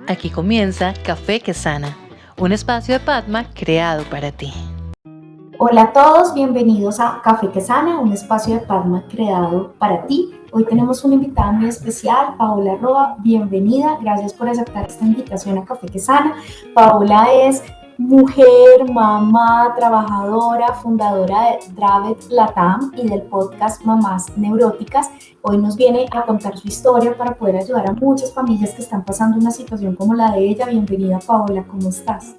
Aquí comienza Café que Sana, un espacio de Padma creado para ti. Hola a todos, bienvenidos a Café que Sana, un espacio de Padma creado para ti. Hoy tenemos una invitada muy especial, Paola Roa, bienvenida, gracias por aceptar esta invitación a Café que Sana. Paola es mujer, mamá, trabajadora, fundadora de Dravet Latam y del podcast Mamás Neuróticas. Hoy nos viene a contar su historia para poder ayudar a muchas familias que están pasando una situación como la de ella. Bienvenida, Paola, ¿cómo estás?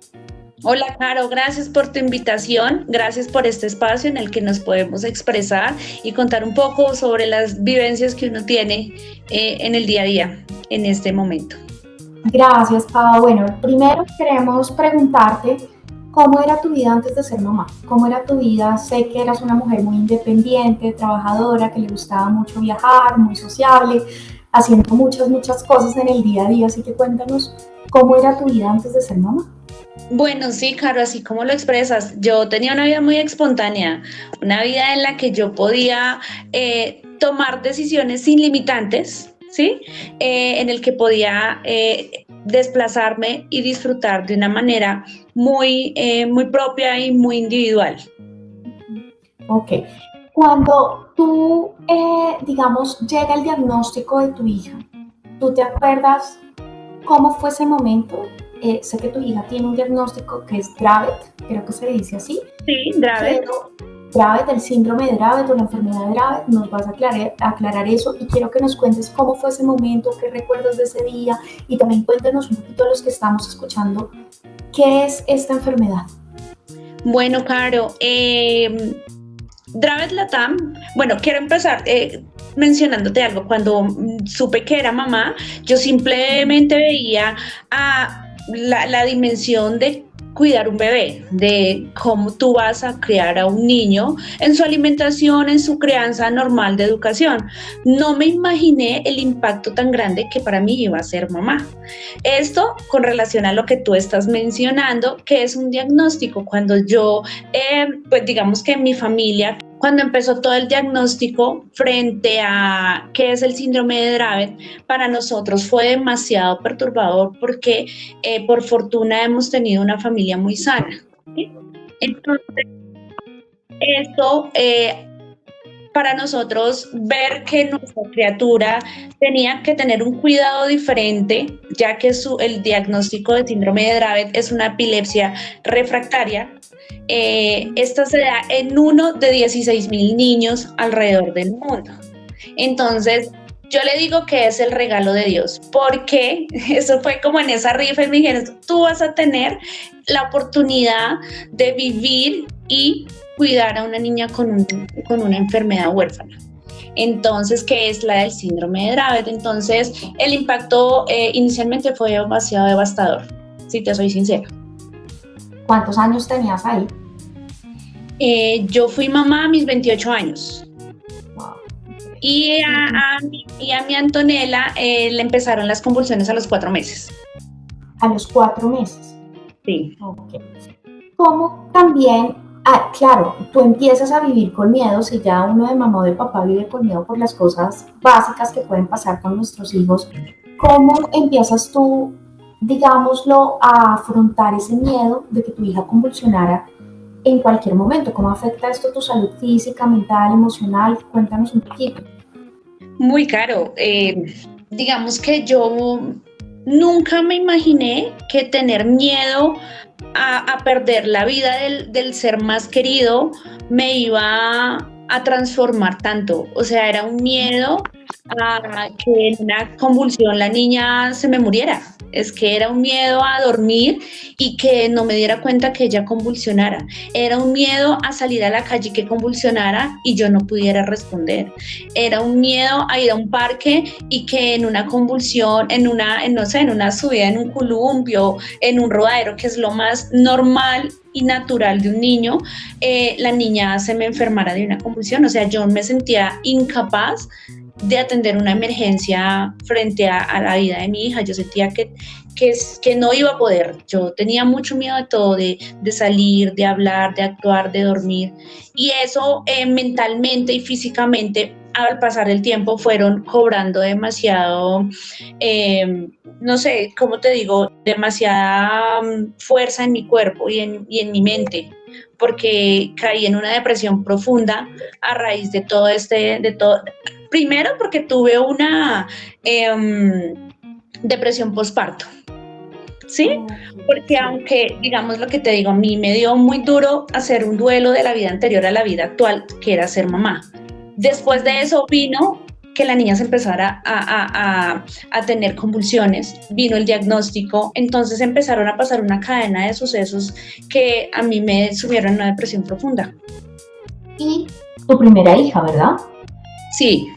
Hola, Caro, gracias por tu invitación, gracias por este espacio en el que nos podemos expresar y contar un poco sobre las vivencias que uno tiene en el día a día, en este momento. Gracias, Pau. Bueno, primero queremos preguntarte cómo era tu vida antes de ser mamá. ¿Cómo era tu vida? Sé que eras una mujer muy independiente, trabajadora, que le gustaba mucho viajar, muy sociable, haciendo muchas cosas en el día a día. Así que cuéntanos cómo era tu vida antes de ser mamá. Bueno, sí, Caro, así como lo expresas, yo tenía una vida muy espontánea, una vida en la que yo podía tomar decisiones sin limitantes, ¿sí? En el que podía desplazarme y disfrutar de una manera muy propia y muy individual. Ok. Cuando tú, digamos, llega el diagnóstico de tu hija, ¿tú te acuerdas cómo fue ese momento? Sé que tu hija tiene un diagnóstico que es Dravet, creo que se dice así. Sí, Dravet. Dravet, el síndrome de Dravet o la enfermedad de Dravet, nos vas a aclarar eso y quiero que nos cuentes cómo fue ese momento, qué recuerdas de ese día y también cuéntanos un poquito a los que estamos escuchando qué es esta enfermedad. Bueno, Caro, Dravet Latam, bueno, quiero empezar mencionándote algo. Cuando supe que era mamá, yo simplemente veía la dimensión de cuidar un bebé, de cómo tú vas a criar a un niño en su alimentación, en su crianza normal de educación. No me imaginé el impacto tan grande que para mí iba a ser mamá. Esto con relación a lo que tú estás mencionando, que es un diagnóstico. Cuando yo, pues digamos que en mi familia, cuando empezó todo el diagnóstico frente a qué es el síndrome de Dravet, para nosotros fue demasiado perturbador porque por fortuna hemos tenido una familia muy sana. ¿Sí? Entonces, esto para nosotros ver que nuestra criatura tenía que tener un cuidado diferente, ya que el diagnóstico de síndrome de Dravet es una epilepsia refractaria. Esta se da en 1 de 16,000 niños alrededor del mundo. Entonces, yo le digo que es el regalo de Dios, porque eso fue como en esa rifa y me dijeron, tú vas a tener la oportunidad de vivir y cuidar a una niña con una enfermedad huérfana. Entonces, que es la del síndrome de Dravet. Entonces, el impacto inicialmente fue demasiado devastador, si te soy sincera. ¿Cuántos años tenías ahí? Yo fui mamá a mis 28 años. Wow. Y a mi Antonella le empezaron las convulsiones a los 4 meses. ¿A los 4 meses? Sí. Okay. ¿Cómo también, claro, tú empiezas a vivir con miedo, si ya uno de mamá o de papá vive con miedo por las cosas básicas que pueden pasar con nuestros hijos, ¿cómo empiezas tú, digámoslo, a afrontar ese miedo de que tu hija convulsionara en cualquier momento? ¿Cómo afecta esto tu salud física, mental, emocional? Cuéntanos un poquito. Muy caro. Digamos que yo nunca me imaginé que tener miedo a perder la vida del ser más querido me iba a transformar tanto. O sea, era un miedo a que en una convulsión la niña se me muriera. Es que era un miedo a dormir y que no me diera cuenta que ella convulsionara. Era un miedo a salir a la calle y que convulsionara y yo no pudiera responder. Era un miedo a ir a un parque y que en una convulsión, en una subida, en un columpio, en un rodadero, que es lo más normal y natural de un niño, la niña se me enfermara de una convulsión. O sea, yo me sentía incapaz de atender una emergencia frente a la vida de mi hija. Yo sentía que no iba a poder. Yo tenía mucho miedo de todo, de salir, de hablar, de actuar, de dormir. Y eso mentalmente y físicamente al pasar el tiempo fueron cobrando demasiado, no sé, ¿cómo te digo? Demasiada fuerza en mi cuerpo y en mi mente, porque caí en una depresión profunda a raíz de todo primero porque tuve una depresión postparto. ¿Sí? Porque aunque, digamos lo que te digo, a mí me dio muy duro hacer un duelo de la vida anterior a la vida actual, que era ser mamá. Después de eso vino que la niña se empezara a tener convulsiones, vino el diagnóstico, entonces empezaron a pasar una cadena de sucesos que a mí me subieron a una depresión profunda. Y tu primera hija, ¿verdad? Sí.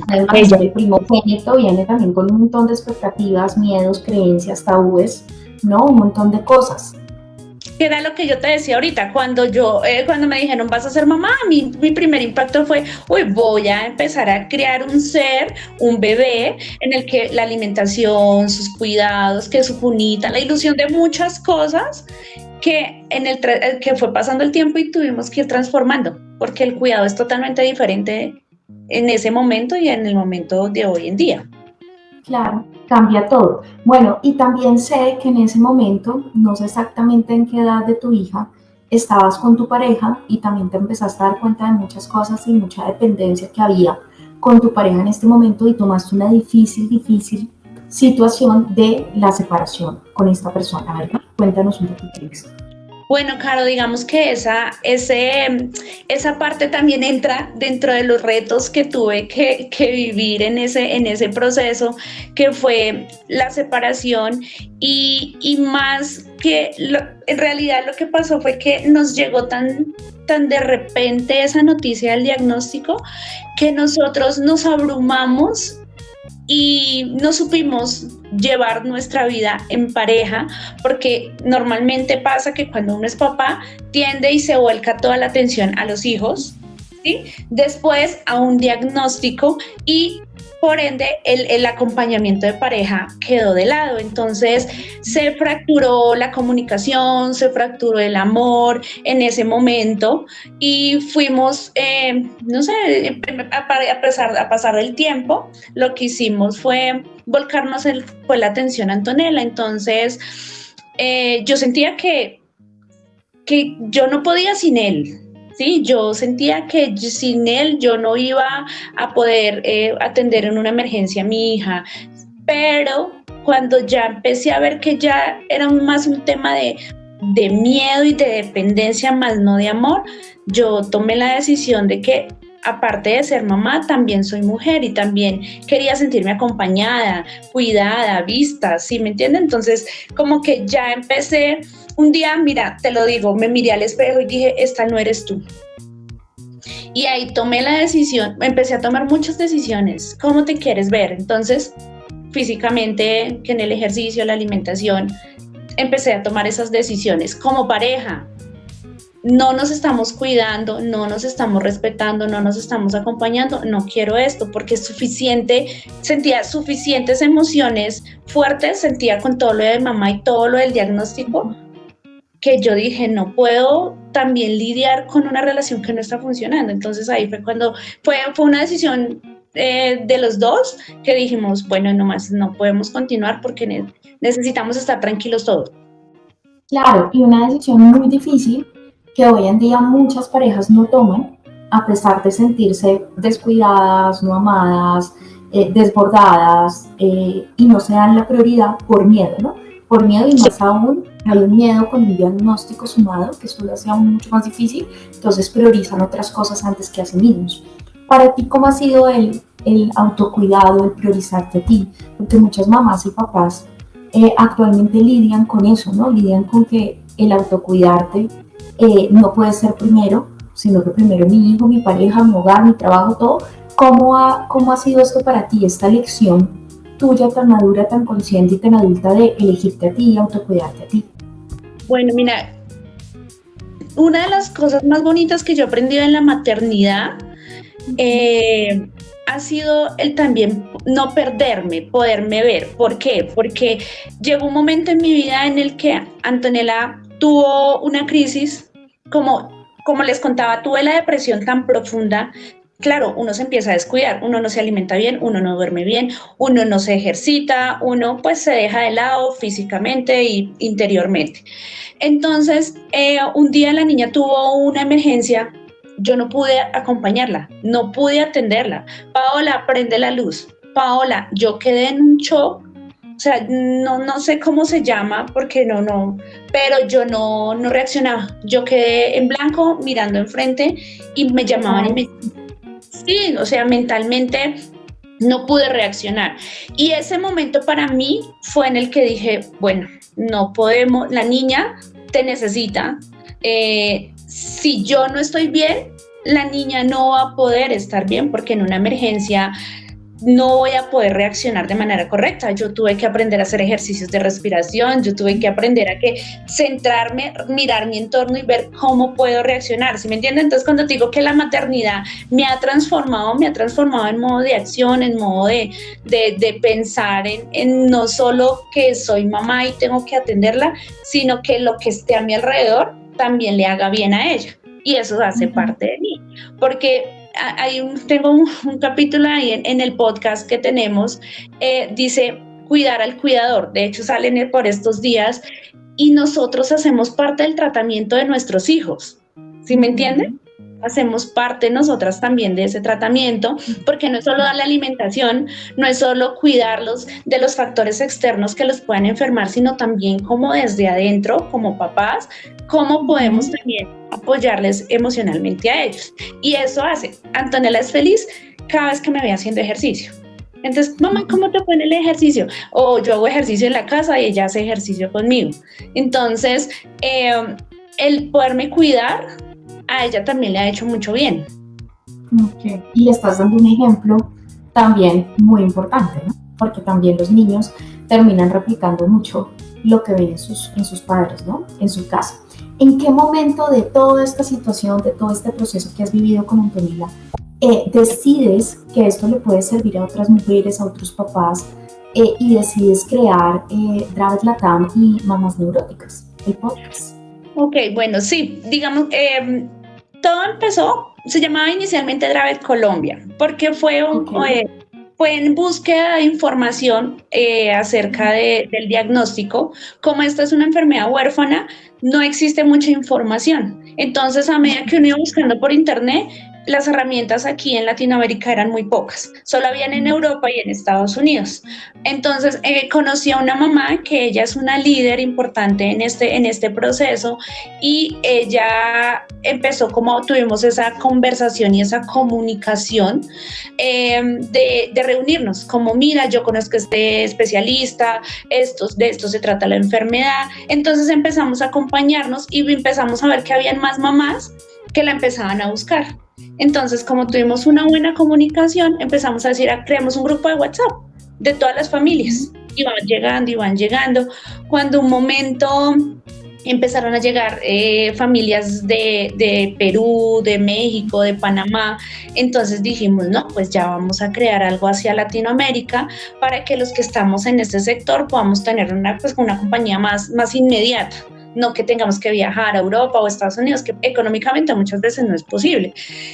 Además, el primogénito viene también con un montón de expectativas, miedos, creencias, tabúes, ¿no? Un montón de cosas. Que era lo que yo te decía ahorita, cuando me dijeron vas a ser mamá, mi primer impacto fue, voy a empezar a crear un bebé en el que la alimentación, sus cuidados, que su cunita, la ilusión de muchas cosas que que fue pasando el tiempo y tuvimos que ir transformando, porque el cuidado es totalmente diferente en ese momento y en el momento de hoy en día. Claro, cambia todo. Bueno, y también sé que en ese momento, no sé exactamente en qué edad de tu hija, estabas con tu pareja y también te empezaste a dar cuenta de muchas cosas y mucha dependencia que había con tu pareja en este momento y tomaste una difícil situación de la separación con esta persona, ¿verdad? Cuéntanos un poquito de esto. Bueno, Caro, digamos que esa parte también entra dentro de los retos que tuve que vivir en ese proceso, que fue la separación y más que en realidad lo que pasó fue que nos llegó tan de repente esa noticia del diagnóstico que nosotros nos abrumamos y no supimos llevar nuestra vida en pareja, porque normalmente pasa que cuando uno es papá tiende y se vuelca toda la atención a los hijos, ¿sí? Después a un diagnóstico y por ende el acompañamiento de pareja quedó de lado, entonces se fracturó la comunicación, se fracturó el amor en ese momento y fuimos, no sé, a pasar del tiempo, lo que hicimos fue volcarnos fue la atención a Antonella, entonces yo sentía que yo no podía sin él. Sí, yo sentía que sin él yo no iba a poder atender en una emergencia a mi hija, pero cuando ya empecé a ver que ya era más un tema de miedo y de dependencia, más no de amor, yo tomé la decisión de que aparte de ser mamá, también soy mujer y también quería sentirme acompañada, cuidada, vista, ¿sí me entienden? Entonces, como que ya empecé, un día, mira, te lo digo, me miré al espejo y dije, esta no eres tú. Y ahí tomé la decisión, empecé a tomar muchas decisiones, ¿cómo te quieres ver? Entonces, físicamente, que en el ejercicio, la alimentación, empecé a tomar esas decisiones como pareja. No nos estamos cuidando, no nos estamos respetando, no nos estamos acompañando, no quiero esto porque es suficiente, sentía suficientes emociones fuertes, sentía con todo lo de mamá y todo lo del diagnóstico, que yo dije, no puedo también lidiar con una relación que no está funcionando. Entonces ahí fue cuando fue una decisión de los dos que dijimos, bueno, nomás no podemos continuar porque necesitamos estar tranquilos todos. Claro, y una decisión muy difícil que hoy en día muchas parejas no toman, a pesar de sentirse descuidadas, no amadas, desbordadas, y no se dan la prioridad por miedo, ¿no? Por miedo, y más aún, hay un miedo con un diagnóstico sumado, que eso lo hace aún mucho más difícil, entonces priorizan otras cosas antes que a sí mismos. Para ti, ¿cómo ha sido el autocuidado, el priorizarte a ti? Porque muchas mamás y papás actualmente lidian con eso, ¿no? Lidian con que el autocuidarte no puede ser primero, sino que primero mi hijo, mi pareja, mi hogar, mi trabajo, todo. ¿Cómo ha sido esto para ti, esta lección tuya tan madura, tan consciente y tan adulta de elegirte a ti y autocuidarte a ti? Bueno, mira, una de las cosas más bonitas que yo he aprendido en la maternidad ha sido el también no perderme, poderme ver. ¿Por qué? Porque llegó un momento en mi vida en el que Antonella tuvo una crisis, como les contaba, tuve la depresión tan profunda claro, uno se empieza a descuidar, uno no se alimenta bien, uno no duerme bien, uno no se ejercita, uno pues se deja de lado físicamente y interiormente. Entonces, un día la niña tuvo una emergencia, yo no pude acompañarla, no pude atenderla. Paola, prende la luz. Paola, yo quedé en un shock, o sea, no sé cómo se llama, porque pero yo no reaccionaba. Yo quedé en blanco, mirando enfrente, y me llamaban y me... Sí, o sea, mentalmente no pude reaccionar. Y ese momento para mí fue en el que dije, bueno, no podemos, la niña te necesita. Si yo no estoy bien, la niña no va a poder estar bien, porque en una emergencia no voy a poder reaccionar de manera correcta. Yo tuve que aprender a hacer ejercicios de respiración, yo tuve que aprender a centrarme, mirar mi entorno y ver cómo puedo reaccionar, ¿sí me entienden? Entonces, cuando te digo que la maternidad me ha transformado en modo de acción, en modo de pensar en no solo que soy mamá y tengo que atenderla, sino que lo que esté a mi alrededor también le haga bien a ella. Y eso hace parte de mí, porque tengo un capítulo ahí en el podcast que tenemos, dice cuidar al cuidador. De hecho, salen por estos días y nosotros hacemos parte del tratamiento de nuestros hijos. ¿Sí me entienden? Hacemos parte nosotras también de ese tratamiento, porque no es solo dar la alimentación, no es solo cuidarlos de los factores externos que los puedan enfermar, sino también como desde adentro, como papás, cómo podemos también apoyarles emocionalmente a ellos. Y eso hace, Antonella es feliz cada vez que me ve haciendo ejercicio. Entonces, mamá, ¿cómo te pone el ejercicio? O yo hago ejercicio en la casa y ella hace ejercicio conmigo. Entonces, el poderme cuidar a ella también le ha hecho mucho bien. Okay. Y le estás dando un ejemplo también muy importante, ¿no? Porque también los niños terminan replicando mucho lo que ven en sus padres, ¿no? En su casa. ¿En qué momento de toda esta situación, de todo este proceso que has vivido con Antonella, decides que esto le puede servir a otras mujeres, a otros papás, y decides crear Dravet Latam y Mamás Neuróticas, el podcast? Ok, bueno, sí, digamos, todo empezó, se llamaba inicialmente Dravet Colombia, porque fue en búsqueda de información acerca del diagnóstico. Como esta es una enfermedad huérfana, no existe mucha información. Entonces, a medida que uno iba buscando por internet, las herramientas aquí en Latinoamérica eran muy pocas, solo habían en Europa y en Estados Unidos. Entonces conocí a una mamá que ella es una líder importante en este proceso, y ella empezó, como tuvimos esa conversación y esa comunicación de reunirnos, como mira, yo conozco a este especialista, de esto se trata la enfermedad. Entonces empezamos a acompañarnos y empezamos a ver que habían más mamás que la empezaban a buscar. Entonces, como tuvimos una buena comunicación, empezamos a decir, creamos un grupo de WhatsApp de todas las familias. Iban llegando. Cuando un momento empezaron a llegar familias de Perú, de México, de Panamá, entonces dijimos, no, pues ya vamos a crear algo hacia Latinoamérica para que los que estamos en este sector podamos tener una compañía más inmediata. No que tengamos que viajar a Europa o Estados Unidos, que económicamente muchas veces no es posible.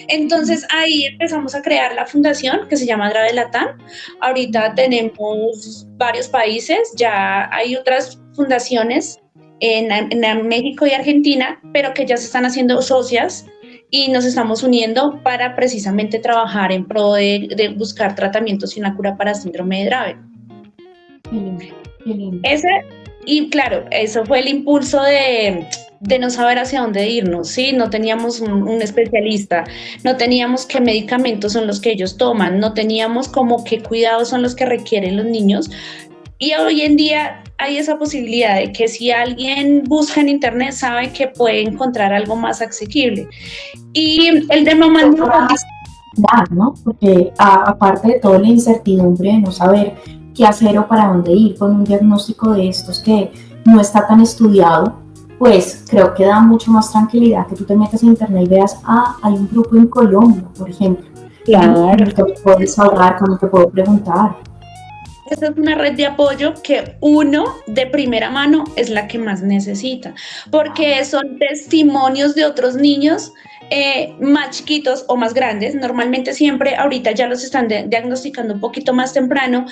Entonces ahí empezamos a crear la fundación que se llama Dravet Latam. Ahorita tenemos varios países, ya hay otras fundaciones en México y Argentina, pero que ya se están haciendo socias y nos estamos uniendo para precisamente trabajar en pro de buscar tratamientos y una cura para síndrome de Dravet. Qué lindo. Y claro, eso fue el impulso de no saber hacia dónde irnos, ¿sí? No teníamos un especialista, no teníamos qué medicamentos son los que ellos toman, no teníamos como qué cuidados son los que requieren los niños. Y hoy en día hay esa posibilidad de que si alguien busca en internet sabe que puede encontrar algo más asequible. Y el de mamá ¿no? Porque aparte de toda la incertidumbre de no saber qué hacer o para dónde ir con un diagnóstico de estos que no está tan estudiado, pues creo que da mucho más tranquilidad que tú te metas en internet y veas, hay un grupo en Colombia, por ejemplo, claro, con el que me puedes hablar, con el que puedo preguntar. Esta es una red de apoyo que uno de primera mano es la que más necesita, porque son testimonios de otros niños más chiquitos o más grandes. Normalmente siempre ahorita ya los están diagnosticando un poquito más temprano,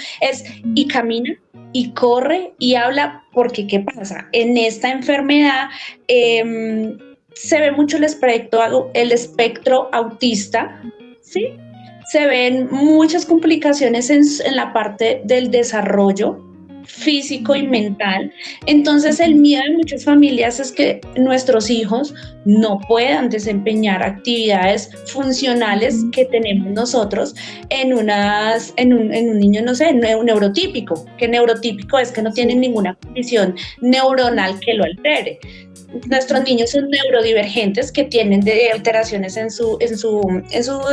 y camina y corre y habla, porque ¿qué pasa? En esta enfermedad se ve mucho el espectro autista, ¿sí? Se ven muchas complicaciones en la parte del desarrollo físico y mental. Entonces el miedo de muchas familias es que nuestros hijos no puedan desempeñar actividades funcionales que tenemos nosotros en un niño, no sé, neurotípico, que neurotípico es que no tienen ninguna condición neuronal que lo altere. Nuestros niños son neurodivergentes, que tienen alteraciones en su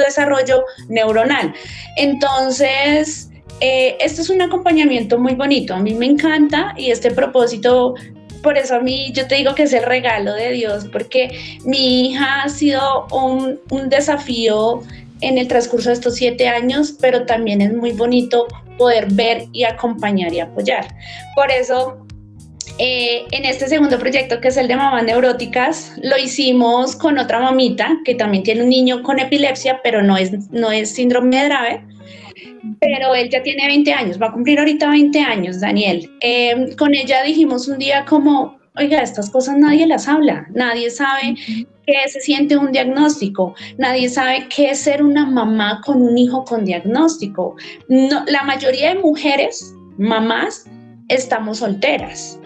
desarrollo neuronal. Entonces, esto es un acompañamiento muy bonito. A mí me encanta, y este propósito, por eso a mí yo te digo que es el regalo de Dios, porque mi hija ha sido un desafío en el transcurso de estos 7 años, pero también es muy bonito poder ver y acompañar y apoyar. Por eso, en este segundo proyecto, que es el de mamás neuróticas, lo hicimos con otra mamita que también tiene un niño con epilepsia, pero no es síndrome de Dravet, pero él ya tiene 20 años, va a cumplir ahorita 20 años, Daniel. Con ella dijimos un día como, oiga, estas cosas nadie las habla, nadie sabe qué se siente un diagnóstico, nadie sabe qué es ser una mamá con un hijo con diagnóstico. No, la mayoría de mujeres, mamás, estamos solteras.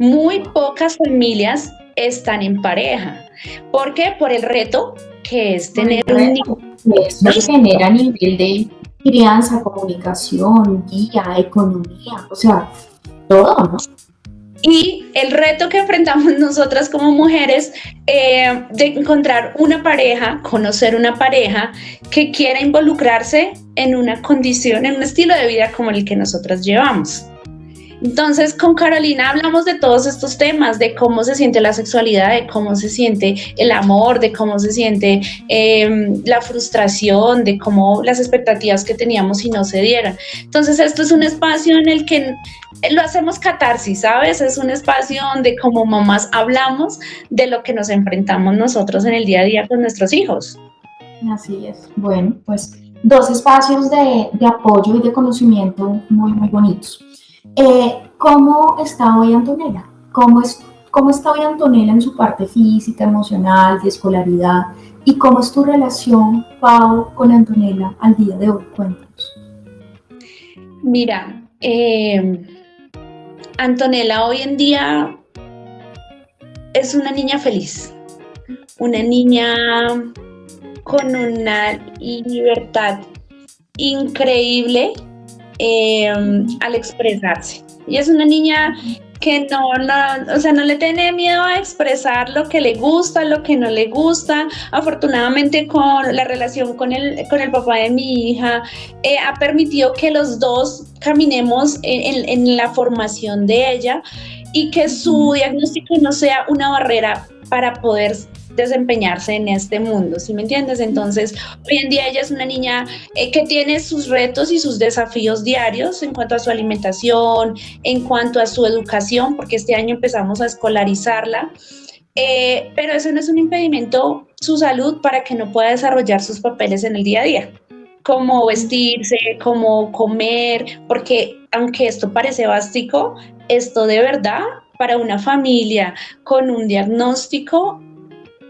Muy pocas familias están en pareja. ¿Por qué? Por el reto que es tener un hijo. Esto genera nivel de crianza, comunicación, guía, economía, o sea, todo, ¿no? Y el reto que enfrentamos nosotras como mujeres, de encontrar una pareja, conocer una pareja que quiera involucrarse en una condición, en un estilo de vida como el que nosotras llevamos. Entonces, con Carolina hablamos de todos estos temas, de cómo se siente la sexualidad, de cómo se siente el amor, de cómo se siente la frustración, de cómo las expectativas que teníamos y no se dieron. Entonces, esto es un espacio en el que lo hacemos catarsis, ¿sabes? Es un espacio donde como mamás hablamos de lo que nos enfrentamos nosotros en el día a día con nuestros hijos. Así es. Bueno, pues 2 espacios de apoyo y de conocimiento muy, muy bonitos. ¿Cómo está hoy Antonella? ¿Cómo está hoy Antonella en su parte física, emocional, de escolaridad? ¿Y cómo es tu relación, Pau, con Antonella al día de hoy? Cuéntanos. Mira, Antonella hoy en día es una niña feliz, una niña con una libertad increíble al expresarse. Y es una niña que no le tiene miedo a expresar lo que le gusta, lo que no le gusta. Afortunadamente, con la relación con el papá de mi hija, ha permitido que los dos caminemos en la formación de ella, y que su diagnóstico no sea una barrera para poder desempeñarse en este mundo, ¿sí me entiendes? Entonces, hoy en día ella es una niña que tiene sus retos y sus desafíos diarios en cuanto a su alimentación, en cuanto a su educación, porque este año empezamos a escolarizarla, pero eso no es un impedimento, su salud, para que no pueda desarrollar sus papeles en el día a día, como vestirse, como comer, porque aunque esto parece básico, esto de verdad para una familia con un diagnóstico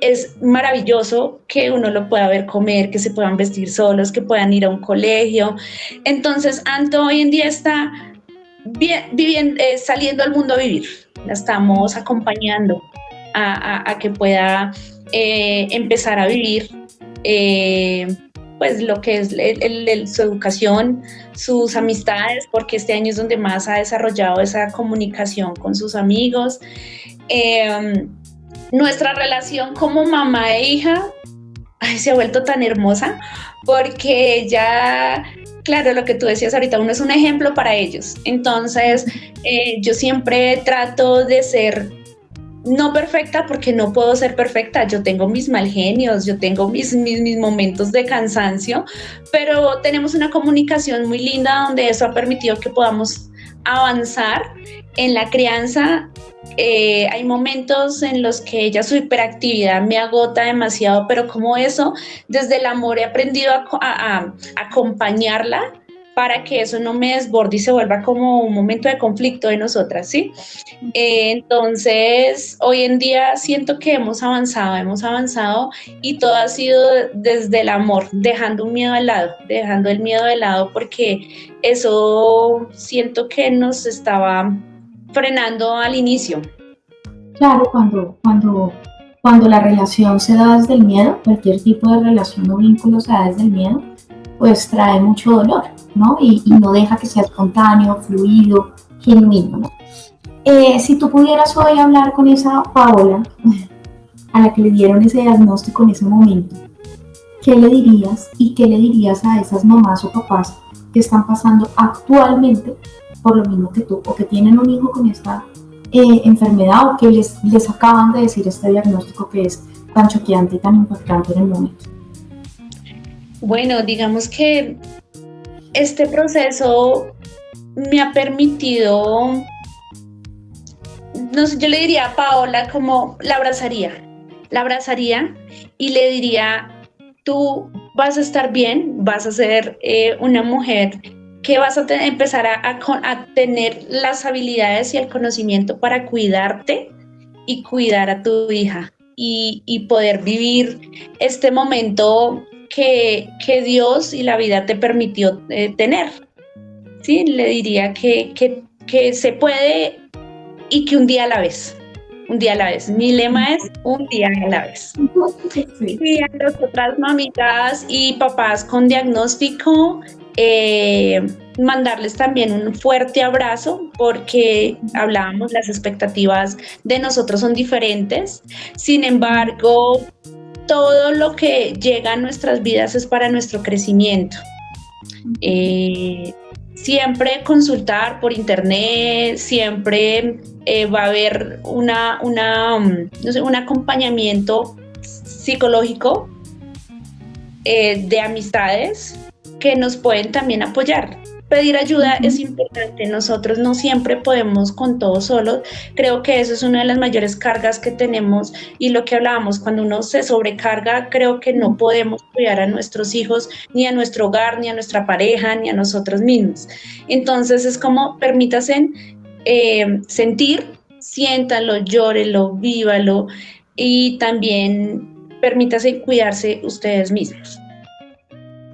es maravilloso, que uno lo pueda ver comer, que se puedan vestir solos, que puedan ir a un colegio. Entonces, Anto hoy en día está saliendo al mundo a vivir. La estamos acompañando a que pueda empezar a vivir pues lo que es su educación, sus amistades, porque este año es donde más ha desarrollado esa comunicación con sus amigos. Nuestra relación como mamá e hija se ha vuelto tan hermosa, porque ya, claro, lo que tú decías ahorita, uno es un ejemplo para ellos. Entonces, yo siempre trato de ser no perfecta porque no puedo ser perfecta, yo tengo mis mal genios, yo tengo mis momentos de cansancio, pero tenemos una comunicación muy linda donde eso ha permitido que podamos avanzar en la crianza. Hay momentos en los que ella su hiperactividad me agota demasiado, pero como eso, desde el amor he aprendido a acompañarla para que eso no me desborde y se vuelva como un momento de conflicto de nosotras, ¿sí? Entonces, hoy en día siento que hemos avanzado y todo ha sido desde el amor, dejando un miedo al lado, dejando el miedo de lado porque eso siento que nos estaba frenando al inicio. Claro, cuando la relación se da desde el miedo, cualquier tipo de relación o vínculo se da desde el miedo, pues trae mucho dolor, ¿no? Y no deja que sea espontáneo, fluido, genuino, ¿no? Si tú pudieras hoy hablar con esa Paola, a la que le dieron ese diagnóstico en ese momento, ¿qué le dirías y qué le dirías a esas mamás o papás que están pasando actualmente por lo mismo que tú o que tienen un hijo con esta enfermedad o que les acaban de decir este diagnóstico que es tan choqueante y tan impactante en el momento? Bueno, digamos que este proceso me ha permitido, no sé, yo le diría a Paola como la abrazaría y le diría, tú vas a estar bien, vas a ser una mujer que vas a empezar a tener las habilidades y el conocimiento para cuidarte y cuidar a tu hija y poder vivir este momento que Dios y la vida te permitió tener. ¿Sí? Le diría que se puede y que un día a la vez. Un día a la vez. Mi lema es un día a la vez. Sí. Y a las otras mamitas y papás con diagnóstico, mandarles también un fuerte abrazo porque hablábamos, las expectativas de nosotros son diferentes. Sin embargo, todo lo que llega a nuestras vidas es para nuestro crecimiento. Siempre consultar por internet, siempre va a haber un acompañamiento psicológico de amistades que nos pueden también apoyar. Pedir ayuda es importante, nosotros no siempre podemos con todo solos, creo que eso es una de las mayores cargas que tenemos y lo que hablábamos, cuando uno se sobrecarga, creo que no podemos cuidar a nuestros hijos, ni a nuestro hogar, ni a nuestra pareja, ni a nosotros mismos. Entonces es como, permítase sentir, siéntalo, llórelo, vívalo y también permítase cuidarse ustedes mismos.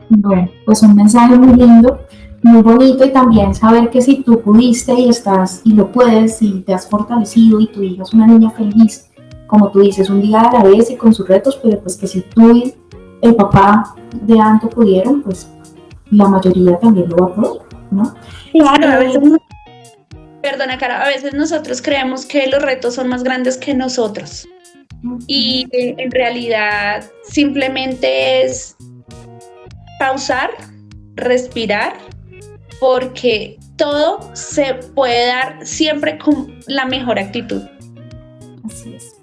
Bueno, pues un mensaje muy lindo, muy bonito y también saber que si tú pudiste y estás y lo puedes y te has fortalecido y tu hija es una niña feliz, como tú dices, un día a la vez y con sus retos, pero pues que si tú y el papá de Anto pudieron, pues la mayoría también lo va a poder, ¿no? Claro, a veces perdona, Cara, a veces nosotros creemos que los retos son más grandes que nosotros y en realidad simplemente es pausar, respirar, porque todo se puede dar siempre con la mejor actitud. Así es.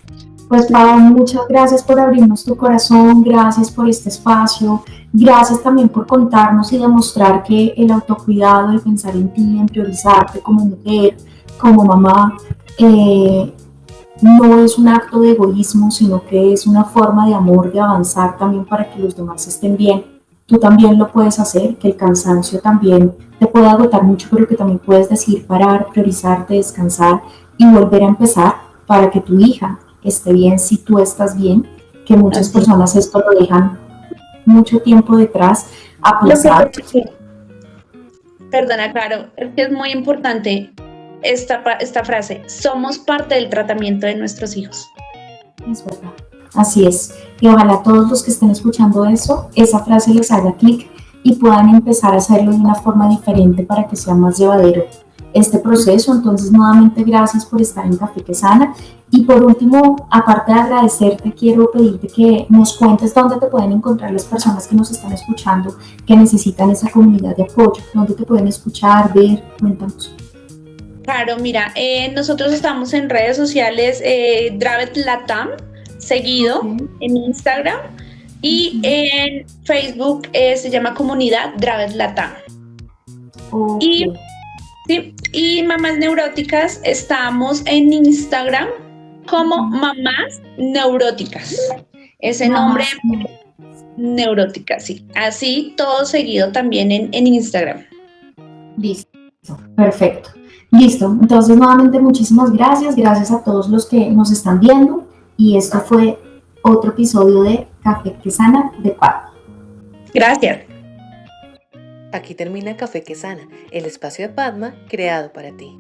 Pues Pau, muchas gracias por abrirnos tu corazón, gracias por este espacio, gracias también por contarnos y demostrar que el autocuidado, el pensar en ti, en priorizarte como mujer, como mamá, no es un acto de egoísmo, sino que es una forma de amor, de avanzar también para que los demás estén bien. Tú también lo puedes hacer, que el cansancio también te puede agotar mucho, pero que también puedes decidir parar, priorizarte, descansar y volver a empezar para que tu hija esté bien si tú estás bien, que muchas personas esto lo dejan mucho tiempo detrás, aplazar. Perdona, Caro, es que es muy importante esta frase, somos parte del tratamiento de nuestros hijos. Es verdad. Así es, y ojalá todos los que estén escuchando eso, esa frase les haga clic y puedan empezar a hacerlo de una forma diferente para que sea más llevadero este proceso. Entonces, nuevamente, gracias por estar en Café que Sana. Y por último, aparte de agradecerte, quiero pedirte que nos cuentes dónde te pueden encontrar las personas que nos están escuchando, que necesitan esa comunidad de apoyo, dónde te pueden escuchar, ver, cuéntanos. Claro, mira, nosotros estamos en redes sociales, Dravet Latam, seguido Ok. en Instagram, y en Facebook se llama Comunidad Dravet Latam. Ok. Y, sí, y Mamás Neuróticas estamos en Instagram como Mamás Neuróticas. Ese nombre, Mamás. Neuróticas, sí. Así todo seguido también en Instagram. Listo, perfecto. Listo, entonces nuevamente muchísimas gracias, gracias a todos los que nos están viendo y esto fue otro episodio de Café que Sana de Padma. Gracias. Aquí termina Café que Sana, el espacio de Padma creado para ti.